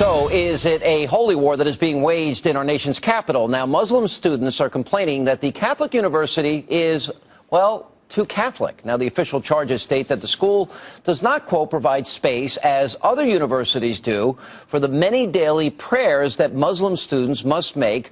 So, is it a holy war that is being waged in our nation's capital? Now, Muslim students are complaining that the Catholic University is, well, too Catholic. Now, the official charges state that the school does not, quote, provide space, as other universities do, for the many daily prayers that Muslim students must make,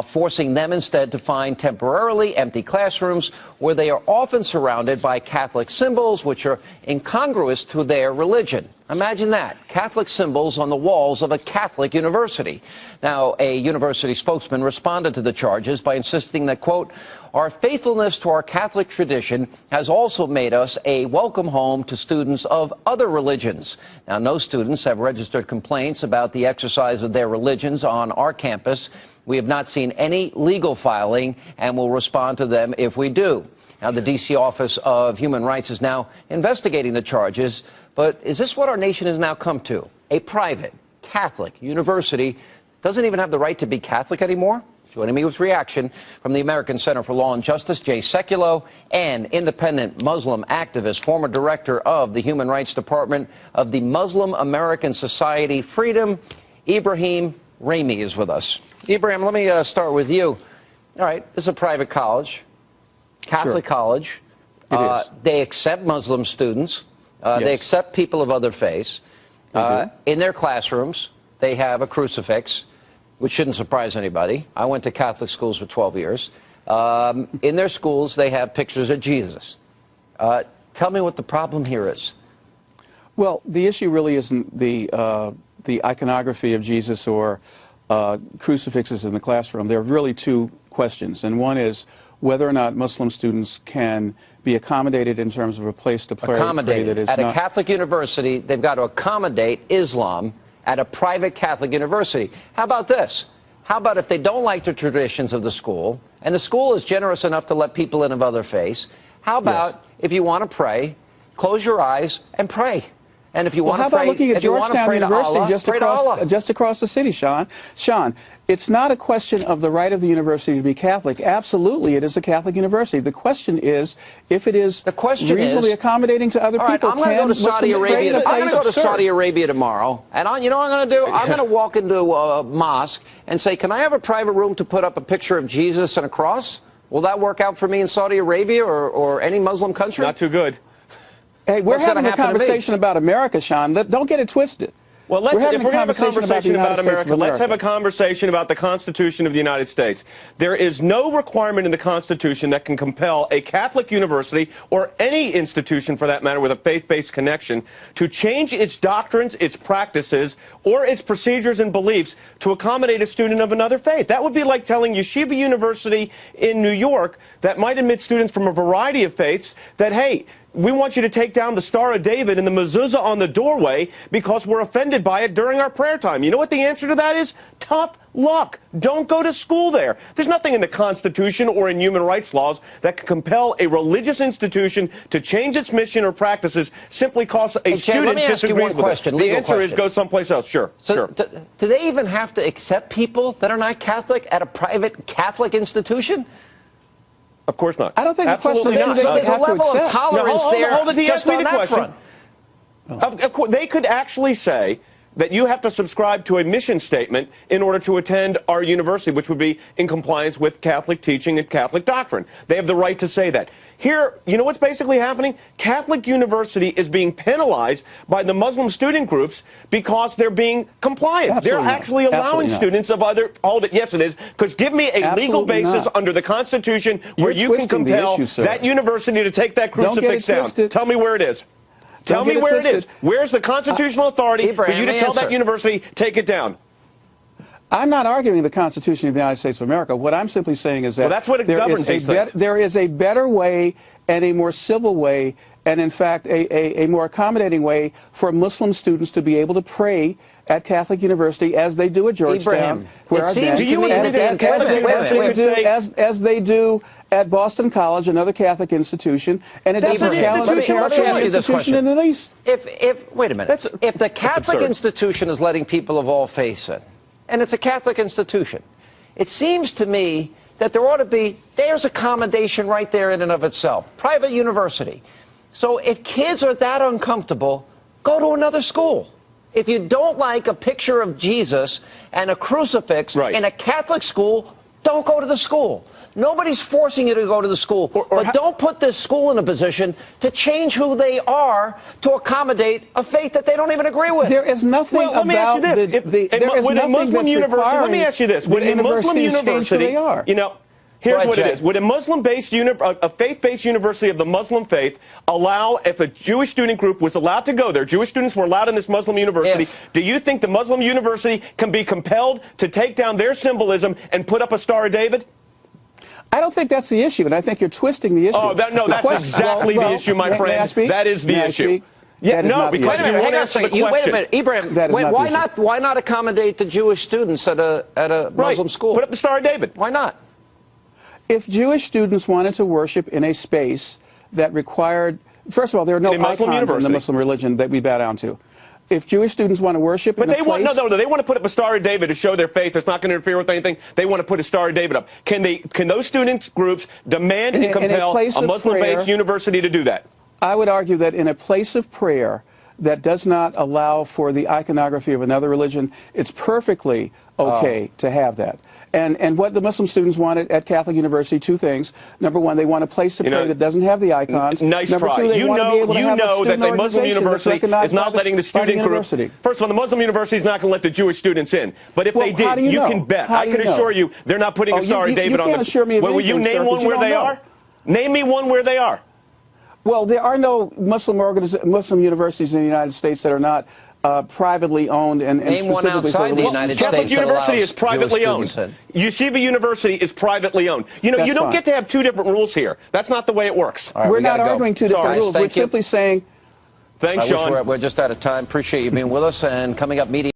forcing them instead to find temporarily empty classrooms where they are often surrounded by Catholic symbols which are incongruous to their religion. Imagine that, Catholic symbols on the walls of a Catholic university. Now, a university spokesman responded to the charges by insisting that, quote, our faithfulness to our Catholic tradition has also made us a welcome home to students of other religions. Now, no students have registered complaints about the exercise of their religions on our campus. We have not seen any legal filing and will respond to them if we do. Now, the D.C. Office of Human Rights is now investigating the charges. But is this what our nation has now come to? A private Catholic university doesn't even have the right to be Catholic anymore? Joining me with reaction from the American Center for Law and Justice, Jay Sekulow, and independent Muslim activist, former director of the Human Rights Department of the Muslim American Society Freedom, Ibrahim Rami is with us. Ibrahim, let me start with you. All right, this is a private college, Catholic college. It is. They accept Muslim students. Yes. They accept people of other faiths. In their classrooms, they have a crucifix, which shouldn't surprise anybody. I went to Catholic schools for 12 years. In their schools, they have pictures of Jesus. Tell me what the problem here is. Well, the issue really isn't the iconography of Jesus or crucifixes in the classroom. There are really two questions, and one is whether or not Muslim students can be accommodated in terms of a place to pray that is at a Catholic university. They've got to accommodate Islam at a private Catholic university. How about this? How about if they don't like the traditions of the school, and the school is generous enough to let people in of other faiths, how about if you want to pray, close your eyes and pray? And if you want to pray, how about looking at Georgetown University just across the city, Sean? Sean, it's not a question of the right of the university to be Catholic. Absolutely, it is a Catholic university. The question is if it is reasonably accommodating to other people. I'm going to go to Saudi Arabia. I'm going to go to Saudi Arabia tomorrow, and you know what I'm going to do? I'm going to walk into a mosque and say, "Can I have a private room to put up a picture of Jesus and a cross?" Will that work out for me in Saudi Arabia or any Muslim country? Not too good. Hey, we're having a conversation about America, Sean. Don't get it twisted. Well, if we're going to have a conversation about America, let's have a conversation about the Constitution of the United States. There is no requirement in the Constitution that can compel a Catholic university, or any institution for that matter with a faith-based connection, to change its doctrines, its practices, or its procedures and beliefs to accommodate a student of another faith. That would be like telling Yeshiva University in New York that might admit students from a variety of faiths that, hey, we want you to take down the Star of David and the mezuzah on the doorway because we're offended by it during our prayer time. You know what the answer to that is? Tough luck. Don't go to school there. There's nothing in the Constitution or in human rights laws that can compel a religious institution to change its mission or practices simply because a student disagrees with it. The answer is go someplace else. Sure. So do they even have to accept people that are not Catholic at a private Catholic institution? Of course not. I don't think the question is there's a level of tolerance there. Hold it. He asked me the question. Of course, they could actually say that you have to subscribe to a mission statement in order to attend our university, which would be in compliance with Catholic teaching and Catholic doctrine. They have the right to say that. Here, you know what's basically happening? Catholic University is being penalized by the Muslim student groups because they're being compliant. Absolutely they're actually allowing students of other... Hold it. Yes, it is. Because give me a legal basis under the Constitution where you can compel that university to take that crucifix down. Tell me where it is. Tell me where it is. Where's the constitutional authority for you to tell that university, take it down? I'm not arguing the Constitution of the United States of America. What I'm simply saying is that that's what it governs these things. There is a better way and a more civil way and, in fact, a more accommodating way for Muslim students to be able to pray at Catholic University as they do at Georgetown. It seems to me as they do at Boston College, another Catholic institution, and it doesn't challenge the character of the institution in the least. Wait a minute. If the Catholic institution is letting people of all faiths in, and it's a Catholic institution, it seems to me that there ought to be, there's accommodation right there in and of itself. Private university. So if kids are that uncomfortable, go to another school. If you don't like a picture of Jesus and a crucifix in a Catholic school, don't go to the school. Nobody's forcing you to go to the school. But don't put this school in a position to change who they are to accommodate a faith that they don't even agree with. There is nothing let me ask you this. Would a Muslim university, let me ask you this. Would a Muslim university, you know, here's what it is. Would a Muslim-based, a faith-based university of the Muslim faith allow, if a Jewish student group was allowed to go there, Jewish students were allowed in this Muslim university, do you think the Muslim university can be compelled to take down their symbolism and put up a Star of David? I don't think that's the issue, and I think you're twisting the issue. Oh, no, that's exactly the issue, my friend. That is the issue. Yeah, no, because you won't answer the question. Wait a minute, Ibrahim. Why not accommodate the Jewish students at a Muslim school? Put up the Star of David. Why not? If Jewish students wanted to worship in a space that required, first of all, there are no icons in the Muslim religion that we bow down to. If Jewish students want to worship in a place... But they want to put up a Star of David to show their faith. It's not going to interfere with anything. They want to put a Star of David up. Can those students groups demand and compel a Muslim-based university to do that? I would argue that in a place of prayer that does not allow for the iconography of another religion, it's perfectly okay to have that. And what the Muslim students wanted at Catholic University, two things. Number one, they want a place to pray that doesn't have the icons. Nice Number try. two, they want to be able to have a that the Muslim organization university is not letting the student group. First of all, the Muslim university is not going to let the Jewish students in. But if they did, you can bet. I can assure you they're not putting a Star of David on the... Will you name one where they are? Name me one where they are. Well, there are no Muslim universities in the United States that are not privately owned and name one outside the United States. Catholic University is privately owned. Yeshiva University is privately owned. You know, you don't get to have two different rules here. That's not the way it works. We're not arguing two different rules. We're simply saying... Thanks, Sean. We're just out of time. Appreciate you being with us. And coming up, media.